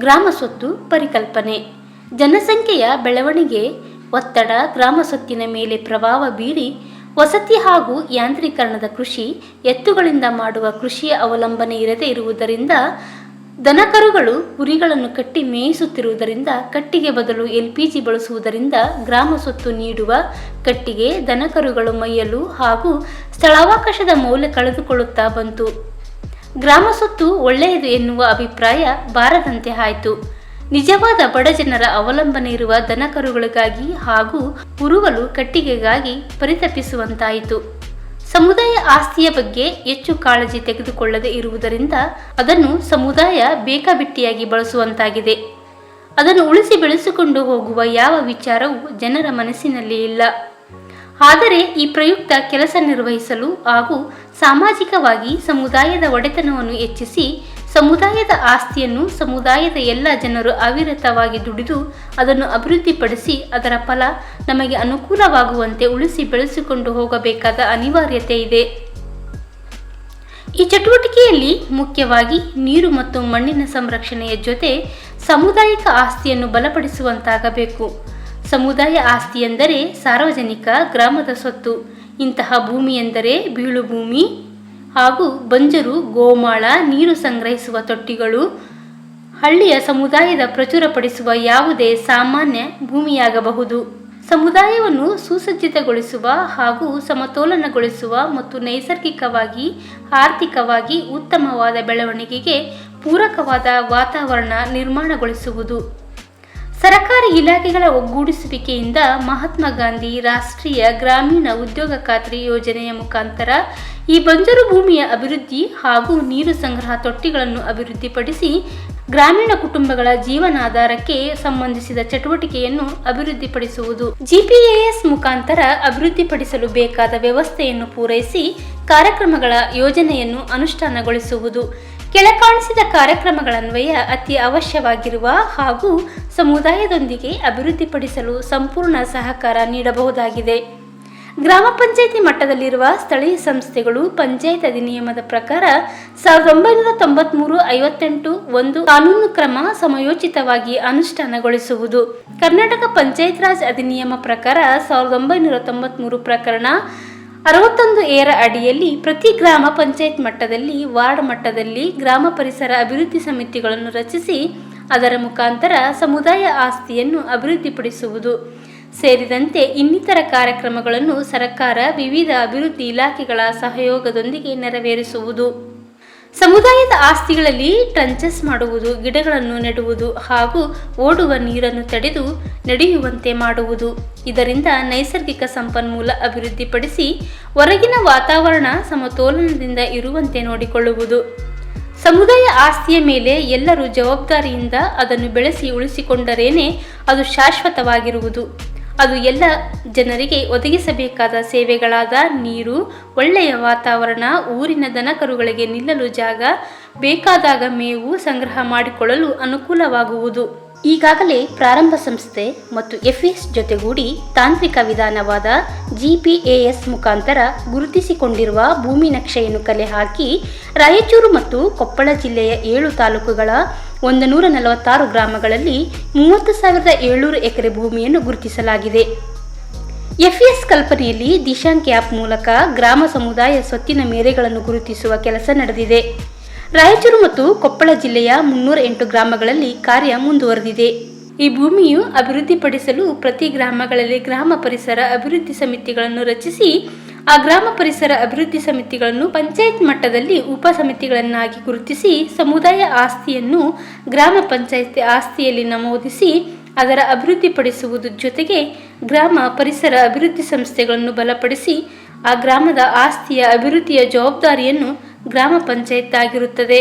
ಗ್ರಾಮ ಸ್ವತ್ತು ಪರಿಕಲ್ಪನೆ. ಜನಸಂಖ್ಯೆಯ ಬೆಳವಣಿಗೆ ಒತ್ತಡ ಗ್ರಾಮ ಸ್ವತ್ತಿನ ಮೇಲೆ ಪ್ರಭಾವ ಬೀರಿ ವಸತಿ ಹಾಗೂ ಯಾಂತ್ರೀಕರಣದ ಕೃಷಿ, ಎತ್ತುಗಳಿಂದ ಮಾಡುವ ಕೃಷಿಯ ಅವಲಂಬನೆ ಇರದೇ ಇರುವುದರಿಂದ, ದನಕರುಗಳು ಕುರಿಗಳನ್ನು ಕಟ್ಟಿ ಮೇಯಿಸುತ್ತಿರುವುದರಿಂದ, ಕಟ್ಟಿಗೆ ಬದಲು LPG ಬಳಸುವುದರಿಂದ ಗ್ರಾಮ ಸ್ವತ್ತು ನೀಡುವ ಕಟ್ಟಿಗೆ, ದನಕರುಗಳು ಮೈಯಲು ಹಾಗೂ ಸ್ಥಳಾವಕಾಶದ ಮೌಲ್ಯ ಕಳೆದುಕೊಳ್ಳುತ್ತಾ ಬಂತು. ಗ್ರಾಮ ಸ್ವತ್ತು ಒಳ್ಳೆಯದು ಎನ್ನುವ ಅಭಿಪ್ರಾಯ ಬಾರದಂತೆ ಆಯಿತು. ನಿಜವಾದ ಬಡಜನರ ಅವಲಂಬನೆ ಇರುವ ದನಕರುಗಳಿಗಾಗಿ ಹಾಗೂ ಕುರುವಲು ಕಟ್ಟಿಗೆಗಾಗಿ ಪರಿತಪಿಸುವಂತಾಯಿತು. ಸಮುದಾಯ ಆಸ್ತಿಯ ಬಗ್ಗೆ ಹೆಚ್ಚು ಕಾಳಜಿ ತೆಗೆದುಕೊಳ್ಳದೆ ಇರುವುದರಿಂದ ಅದನ್ನು ಸಮುದಾಯ ಬೇಕಾಬಿಟ್ಟಿಯಾಗಿ ಬಳಸುವಂತಾಗಿದೆ. ಅದನ್ನು ಉಳಿಸಿ ಬೆಳೆಸಿಕೊಂಡು ಹೋಗುವ ಯಾವ ವಿಚಾರವೂ ಜನರ ಮನಸ್ಸಿನಲ್ಲಿ ಇಲ್ಲ. ಆದರೆ ಈ ಪ್ರಯುಕ್ತ ಕೆಲಸ ನಿರ್ವಹಿಸಲು ಹಾಗೂ ಸಾಮಾಜಿಕವಾಗಿ ಸಮುದಾಯದ ಒಡೆತನವನ್ನು ಹೆಚ್ಚಿಸಿ ಸಮುದಾಯದ ಆಸ್ತಿಯನ್ನು ಸಮುದಾಯದ ಎಲ್ಲ ಜನರು ಅವಿರತವಾಗಿ ದುಡಿದು ಅದನ್ನು ಅಭಿವೃದ್ಧಿಪಡಿಸಿ ಅದರ ಫಲ ನಮಗೆ ಅನುಕೂಲವಾಗುವಂತೆ ಉಳಿಸಿ ಬೆಳೆಸಿಕೊಂಡು ಹೋಗಬೇಕಾದ ಅನಿವಾರ್ಯತೆ ಇದೆ. ಈ ಚಟುವಟಿಕೆಯಲ್ಲಿ ಮುಖ್ಯವಾಗಿ ನೀರು ಮತ್ತು ಮಣ್ಣಿನ ಸಂರಕ್ಷಣೆಯ ಜೊತೆ ಸಾಮುದಾಯಿಕ ಆಸ್ತಿಯನ್ನು ಬಲಪಡಿಸುವಂತಾಗಬೇಕು. ಸಮುದಾಯ ಆಸ್ತಿ ಎಂದರೆ ಸಾರ್ವಜನಿಕ ಗ್ರಾಮದ ಸ್ವತ್ತು. ಇಂತಹ ಭೂಮಿ ಎಂದರೆ ಬೀಳು ಭೂಮಿ ಹಾಗೂ ಬಂಜರು, ಗೋಮಾಳ, ನೀರು ಸಂಗ್ರಹಿಸುವ ತೊಟ್ಟಿಗಳು, ಹಳ್ಳಿಯ ಸಮುದಾಯದ ಪ್ರಚುರಪಡಿಸುವ ಯಾವುದೇ ಸಾಮಾನ್ಯ ಭೂಮಿಯಾಗಬಹುದು. ಸಮುದಾಯವನ್ನು ಸುಸಜ್ಜಿತಗೊಳಿಸುವ ಹಾಗೂ ಸಮತೋಲನಗೊಳಿಸುವ ಮತ್ತು ನೈಸರ್ಗಿಕವಾಗಿ ಆರ್ಥಿಕವಾಗಿ ಉತ್ತಮವಾದ ಬೆಳವಣಿಗೆಗೆ ಪೂರಕವಾದ ವಾತಾವರಣ ನಿರ್ಮಾಣಗೊಳಿಸುವುದು. ಸರಕಾರಿ ಇಲಾಖೆಗಳ ಒಗ್ಗೂಡಿಸುವಿಕೆಯಿಂದ ಮಹಾತ್ಮ ಗಾಂಧಿ ರಾಷ್ಟ್ರೀಯ ಗ್ರಾಮೀಣ ಉದ್ಯೋಗ ಖಾತ್ರಿ ಯೋಜನೆಯ ಮುಖಾಂತರ ಈ ಬಂಜರು ಭೂಮಿಯ ಅಭಿವೃದ್ಧಿ ಹಾಗೂ ನೀರು ಸಂಗ್ರಹ ತೊಟ್ಟಿಗಳನ್ನು ಅಭಿವೃದ್ಧಿಪಡಿಸಿ ಗ್ರಾಮೀಣ ಕುಟುಂಬಗಳ ಜೀವನಾಧಾರಕ್ಕೆ ಸಂಬಂಧಿಸಿದ ಚಟುವಟಿಕೆಯನ್ನು ಅಭಿವೃದ್ಧಿಪಡಿಸುವುದು. GPAS ಮುಖಾಂತರ ಅಭಿವೃದ್ಧಿಪಡಿಸಲು ಬೇಕಾದ ವ್ಯವಸ್ಥೆಯನ್ನು ಪೂರೈಸಿ ಕಾರ್ಯಕ್ರಮಗಳ ಯೋಜನೆಯನ್ನು ಅನುಷ್ಠಾನಗೊಳಿಸುವುದು. ಕೆಳಕಾಣಿಸಿದ ಕಾರ್ಯಕ್ರಮಗಳನ್ವಯ ಅತಿ ಅವಶ್ಯವಾಗಿರುವ ಹಾಗೂ ಸಮುದಾಯದೊಂದಿಗೆ ಅಭಿವೃದ್ಧಿಪಡಿಸಲು ಸಂಪೂರ್ಣ ಸಹಕಾರ ನೀಡಬಹುದಾಗಿದೆ. ಗ್ರಾಮ ಪಂಚಾಯಿತಿ ಮಟ್ಟದಲ್ಲಿರುವ ಸ್ಥಳೀಯ ಸಂಸ್ಥೆಗಳು ಪಂಚಾಯತ್ ಅಧಿನಿಯಮದ ಪ್ರಕಾರ 1993-58 ಕಾನೂನು ಕ್ರಮ ಸಮಯೋಚಿತವಾಗಿ ಅನುಷ್ಠಾನಗೊಳಿಸುವುದು. ಕರ್ನಾಟಕ ಪಂಚಾಯತ್ ರಾಜ್ ಅಧಿನಿಯಮ ಪ್ರಕಾರ 1993 ಪ್ರಕರಣ 61 ಅಡಿಯಲ್ಲಿ ಪ್ರತಿ ಗ್ರಾಮ ಪಂಚಾಯತ್ ಮಟ್ಟದಲ್ಲಿ, ವಾರ್ಡ್ ಮಟ್ಟದಲ್ಲಿ ಗ್ರಾಮ ಪರಿಸರ ಅಭಿವೃದ್ಧಿ ಸಮಿತಿಗಳನ್ನು ರಚಿಸಿ ಅದರ ಮುಖಾಂತರ ಸಮುದಾಯ ಆಸ್ತಿಯನ್ನು ಅಭಿವೃದ್ಧಿಪಡಿಸುವುದು ಸೇರಿದಂತೆ ಇನ್ನಿತರ ಕಾರ್ಯಕ್ರಮಗಳನ್ನು ಸರ್ಕಾರ ವಿವಿಧ ಅಭಿವೃದ್ಧಿ ಇಲಾಖೆಗಳ ಸಹಯೋಗದೊಂದಿಗೆ ನೆರವೇರಿಸುವುದು. ಸಮುದಾಯದ ಆಸ್ತಿಗಳಲ್ಲಿ ಟ್ರಂಚಸ್ ಮಾಡುವುದು, ಗಿಡಗಳನ್ನು ನೆಡುವುದು ಹಾಗೂ ಓಡುವ ನೀರನ್ನು ತಡೆದು ನಡೆಯುವಂತೆ ಮಾಡುವುದು. ಇದರಿಂದ ನೈಸರ್ಗಿಕ ಸಂಪನ್ಮೂಲ ಅಭಿವೃದ್ಧಿಪಡಿಸಿ ಹೊರಗಿನ ವಾತಾವರಣ ಸಮತೋಲನದಿಂದ ಇರುವಂತೆ ನೋಡಿಕೊಳ್ಳುವುದು. ಸಮುದಾಯ ಆಸ್ತಿಯ ಮೇಲೆ ಎಲ್ಲರೂ ಜವಾಬ್ದಾರಿಯಿಂದ ಅದನ್ನು ಬೆಳೆಸಿ ಉಳಿಸಿಕೊಂಡರೇನೆ ಅದು ಶಾಶ್ವತವಾಗಿರುವುದು. ಅದು ಎಲ್ಲ ಜನರಿಗೆ ಒದಗಿಸಬೇಕಾದ ಸೇವೆಗಳಾದ ನೀರು, ಒಳ್ಳೆಯ ವಾತಾವರಣ, ಊರಿನ ದನಕರುಗಳಿಗೆ ನಿಲ್ಲಲು ಜಾಗ, ಬೇಕಾದಾಗ ಮೇವು ಸಂಗ್ರಹ ಮಾಡಿಕೊಳ್ಳಲು ಅನುಕೂಲವಾಗುವುದು. ಈಗಾಗಲೇ ಪ್ರಾರಂಭ ಸಂಸ್ಥೆ ಮತ್ತು FES ಜೊತೆಗೂಡಿ ತಾಂತ್ರಿಕ ವಿಧಾನವಾದ GPAS ಮುಖಾಂತರ ಗುರುತಿಸಿಕೊಂಡಿರುವ ಭೂಮಿ ನಕ್ಷೆಯನ್ನು ಕಲೆ ಹಾಕಿ ರಾಯಚೂರು ಮತ್ತು ಕೊಪ್ಪಳ ಜಿಲ್ಲೆಯ 7 ತಾಲೂಕುಗಳ 146 ಗ್ರಾಮಗಳಲ್ಲಿ 30,700 ಎಕರೆ ಭೂಮಿಯನ್ನು ಗುರುತಿಸಲಾಗಿದೆ. FES ಕಲ್ಪನೆಯಲ್ಲಿ ದಿಶಾಂಕ್ ಆ್ಯಪ್ ಮೂಲಕ ಗ್ರಾಮ ಸಮುದಾಯ ಸ್ವತ್ತಿನ ಮೇರೆಗಳನ್ನು ಗುರುತಿಸುವ ಕೆಲಸ ನಡೆದಿದೆ. ರಾಯಚೂರು ಮತ್ತು ಕೊಪ್ಪಳ ಜಿಲ್ಲೆಯ 308 ಗ್ರಾಮಗಳಲ್ಲಿ ಕಾರ್ಯ ಮುಂದುವರೆದಿದೆ. ಈ ಭೂಮಿಯು ಅಭಿವೃದ್ಧಿಪಡಿಸಲು ಪ್ರತಿ ಗ್ರಾಮಗಳಲ್ಲಿ ಗ್ರಾಮ ಪರಿಸರ ಅಭಿವೃದ್ಧಿ ಸಮಿತಿಗಳನ್ನು ರಚಿಸಿ ಆ ಗ್ರಾಮ ಪರಿಸರ ಅಭಿವೃದ್ಧಿ ಸಮಿತಿಗಳನ್ನು ಪಂಚಾಯತ್ ಮಟ್ಟದಲ್ಲಿ ಉಪ ಸಮಿತಿಗಳನ್ನಾಗಿ ಗುರುತಿಸಿ ಸಮುದಾಯ ಆಸ್ತಿಯನ್ನು ಗ್ರಾಮ ಪಂಚಾಯತ್ ಆಸ್ತಿಯಲ್ಲಿ ನಮೂದಿಸಿ ಅದರ ಅಭಿವೃದ್ಧಿಪಡಿಸುವುದು ಜೊತೆಗೆ ಗ್ರಾಮ ಪರಿಸರ ಅಭಿವೃದ್ಧಿ ಸಂಸ್ಥೆಗಳನ್ನು ಬಲಪಡಿಸಿ ಆ ಗ್ರಾಮದ ಆಸ್ತಿಯ ಅಭಿವೃದ್ಧಿಯ ಜವಾಬ್ದಾರಿಯನ್ನು ಗ್ರಾಮ ಪಂಚಾಯತ್ ಆಗಿರುತ್ತದೆ.